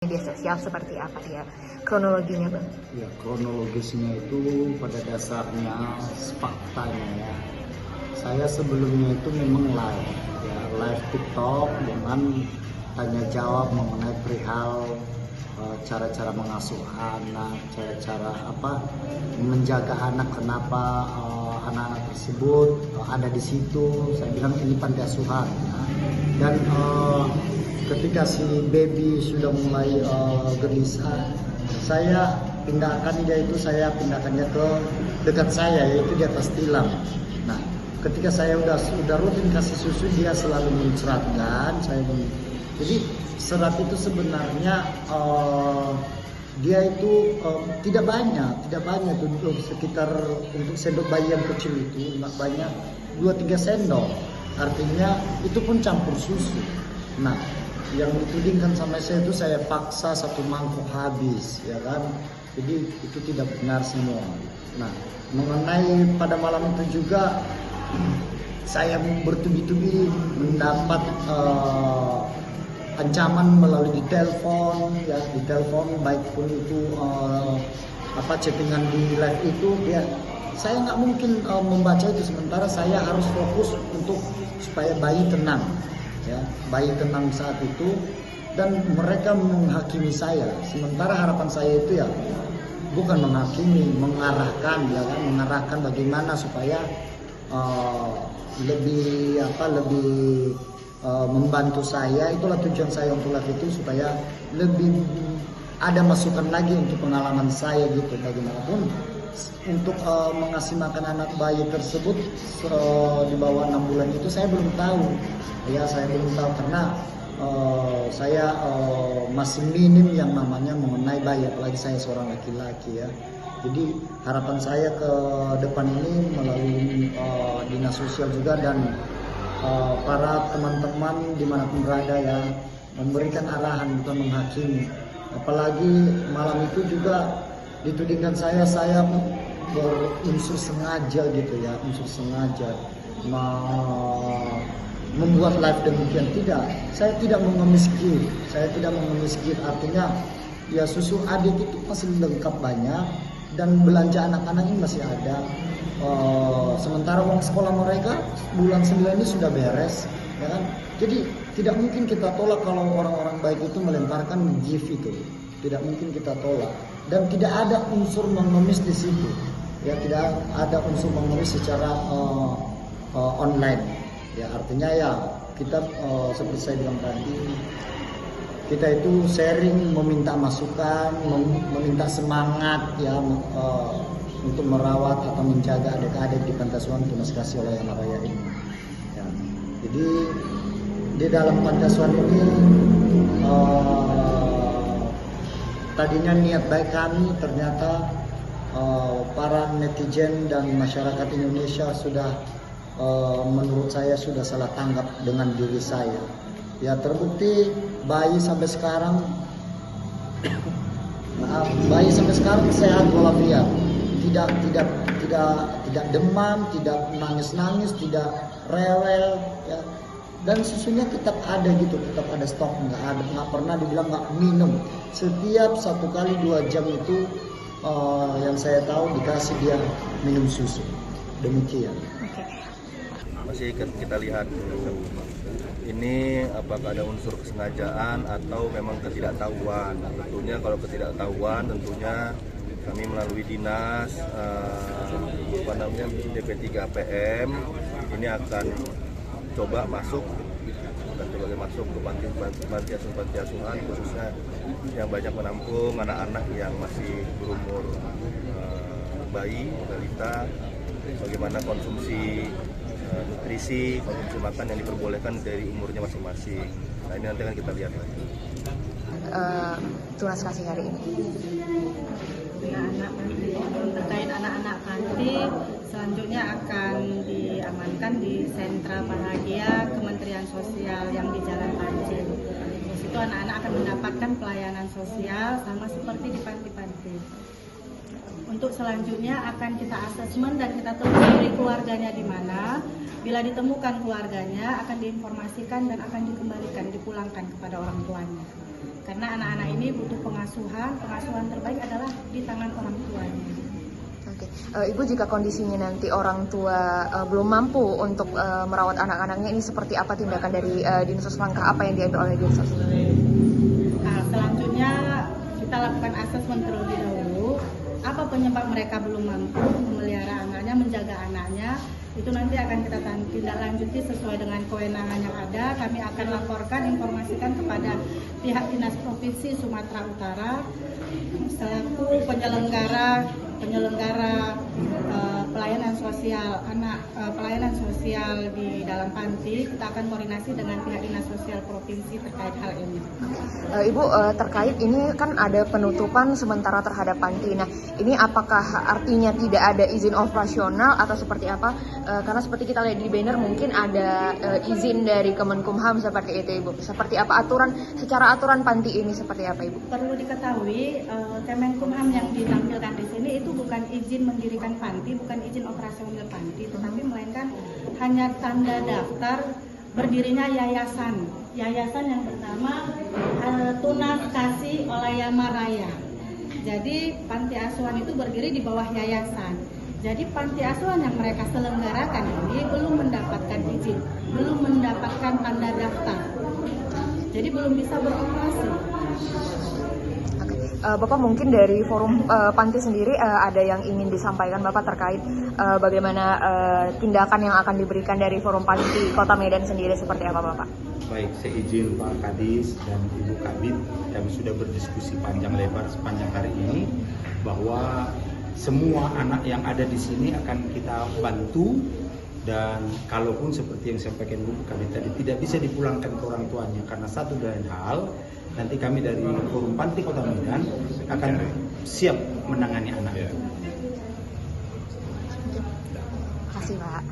media sosial seperti apa ya kronologinya, Bang? Ya, kronologisnya itu pada dasarnya faktanya ya. Saya sebelumnya itu memang live TikTok dengan tanya jawab mengenai perihal cara-cara mengasuh anak, cara-cara menjaga anak, kenapa anak-anak tersebut ada di situ. Saya bilang ini panti asuhan ya. Dan ketika si baby sudah mulai gelisah, saya pindahkan dia ke dekat saya, yaitu di atas tilam. Nah, ketika saya udah rutin kasih susu, dia selalu menceratkan jadi serat itu sebenarnya dia itu tidak banyak tuh, sekitar untuk sendok bayi yang kecil itu nggak banyak, 2-3 sendok, artinya itu pun campur susu. Nah, yang ditudingkan sama saya itu saya paksa 1 mangkok habis, ya kan? Jadi itu tidak benar semua. Nah, mengenai pada malam itu juga saya bertubi-tubi mendapat ancaman melalui di telepon, baik pun itu chattingan di live itu, ya saya nggak mungkin membaca itu, sementara saya harus fokus untuk supaya bayi tenang. Ya, bayi tenang saat itu, dan mereka menghakimi saya. Sementara harapan saya itu ya bukan menghakimi, mengarahkan bagaimana supaya lebih membantu saya. Itulah tujuan saya untuk live itu, supaya lebih ada masukan lagi untuk pengalaman saya gitu. Bagaimanapun untuk mengasih makan anak bayi tersebut di bawah 6 bulan itu saya belum tahu karena saya masih minim yang namanya mengenai bayi, apalagi saya seorang laki-laki ya. Jadi harapan saya ke depan ini melalui dinas sosial juga dan para teman-teman dimanapun berada ya, memberikan arahan, bukan menghakimi. Apalagi malam itu juga ditudingkan saya berunsur sengaja gitu ya, membuat live demikian. Tidak, saya tidak mengemis gift, artinya ya susu adik itu masih lengkap banyak dan belanja anak-anak ini masih ada. Sementara uang sekolah mereka bulan 9 ini sudah beres, ya kan? Jadi tidak mungkin kita tolak kalau orang-orang baik itu melemparkan gift itu. Tidak mungkin kita tolak, dan tidak ada unsur mengemis di situ. Ya, tidak ada unsur mengemis secara online. Ya, artinya ya kita seperti saya bilang tadi, kita itu sharing, meminta masukan, meminta semangat ya untuk merawat atau menjaga adik-adik di panti asuhan Tunas Kasih oleh Anak Raya ini. Ya, jadi di dalam panti asuhan ini tadinya niat baik kami, ternyata para netizen dan masyarakat Indonesia sudah menurut saya sudah salah tanggap dengan diri saya. Ya, terbukti bayi sampai sekarang sehat walafiat, tidak demam, tidak nangis, tidak rewel ya. Dan susunya tetap ada gitu, tetap ada stok, nggak pernah dibilang nggak minum. Setiap 1 kali 2 jam itu yang saya tahu dikasih dia minum susu. Demikian. Masih kita lihat ini apakah ada unsur kesengajaan atau memang ketidaktahuan. Tentunya kalau ketidaktahuan, tentunya kami melalui dinas DP3 PM ini akan coba masuk ke panti asuhan khususnya yang banyak menampung anak-anak yang masih berumur bayi, balita, bagaimana konsumsi nutrisi, konsumsi makan yang diperbolehkan dari umurnya masing-masing. Nah, ini nanti akan kita lihat lagi. Tunas Kasih hari ini. Terkait anak-anak panti selanjutnya akan diamankan di sentra bahagia Kementerian Sosial yang di Jalan Pancing. Di situ anak-anak akan mendapatkan pelayanan sosial sama seperti di panti-panti. Untuk selanjutnya akan kita asesmen dan kita telusuri keluarganya di mana. Bila ditemukan keluarganya akan diinformasikan dan akan dikembalikan, dipulangkan kepada orang tuanya. karena anak-anak ini butuh pengasuhan terbaik adalah di tangan orang tuanya. Oke. Ibu, jika kondisinya nanti orang tua belum mampu untuk merawat anak-anaknya, ini seperti apa tindakan dari Dinsos? Langkah apa yang diambil oleh Dinsos? Nah, selanjutnya kita lakukan asesmen terlebih dahulu. Apa penyebab mereka belum mampu memelihara anaknya, menjaga anaknya? Itu nanti akan kita tindak lanjuti sesuai dengan kewenangan yang ada. Kami akan laporkan, informasikan kepada pihak Dinas Provinsi Sumatera Utara selaku penyelenggara pelayanan sosial pelayanan sosial di dalam panti. Kita akan koordinasi dengan pihak Dinas Sosial Provinsi terkait hal ini. Ibu, terkait ini kan ada penutupan sementara terhadap panti. Nah, ini apakah artinya tidak ada izin operasional atau seperti apa? Karena seperti kita lihat di banner mungkin ada izin dari Kemenkumham seperti itu, Ibu. Seperti apa secara aturan panti ini seperti apa, Ibu? Perlu diketahui, Kemenkumham yang ditampilkan di sini itu bukan izin mendirikan panti, bukan izin operasional panti, tetapi melainkan hanya tanda daftar berdirinya yayasan yang bernama Tunas Kasih Olayama Raya. Jadi panti asuhan itu berdiri di bawah yayasan. Jadi panti asuhan yang mereka selenggarakan ini belum mendapatkan izin, belum mendapatkan tanda daftar. Jadi belum bisa beroperasi. Bapak, mungkin dari forum panti sendiri ada yang ingin disampaikan Bapak terkait bagaimana tindakan yang akan diberikan dari forum panti Kota Medan sendiri seperti apa, Bapak? Baik, saya izin Pak Kadis dan Ibu Kabid, kami sudah berdiskusi panjang lebar sepanjang hari ini bahwa semua anak yang ada di sini akan kita bantu, dan kalaupun seperti yang disampaikan Ibu Kabid tadi tidak bisa dipulangkan ke orang tuanya karena satu dan hal, nanti kami dari forum panti Kota Medan akan siap menangani anak itu. Terima kasih, Pak.